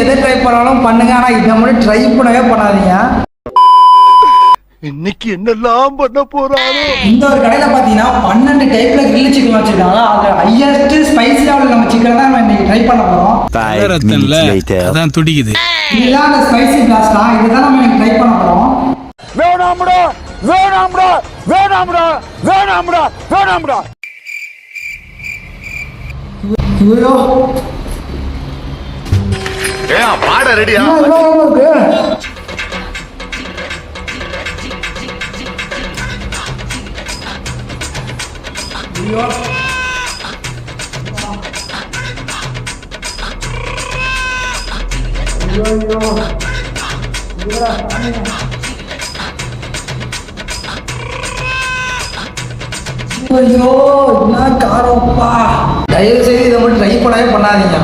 எதை ட்ரை பண்ணாலும் பண்ணுங்க, ஆனா இதை மட்டும் ட்ரை பண்ணவே பண்ணாதீங்க. இன்னைக்கு என்னெல்லாம் பண்ண போறானோ. இந்த ஒரு கடையில பாத்தீங்கன்னா 12 டைப்ல கிரில் சிக்கன் வச்சிருக்காங்க. அதுல ஹையஸ்ட் ஸ்பைசி லெவல் நம்ம சிக்கன் தான் நம்ம இன்னைக்கு ட்ரை பண்ண போறோம். அதான் துடிக்குது. இதுதான் அந்த ஸ்பைசி பிளாஸ்டா, இதுதான் நம்ம இன்னைக்கு ட்ரை பண்ண போறோம். வேணாம்டா வேணாம்டா வேணாம்டா வேணாம்டா வேணாம்டா. ஐயோ பாட ரெடியா? ஐயோ என்ன காரப்பா. தயவு செய்து இதை மட்டும் ட்ரை பண்ணவே பண்ணாதீங்க.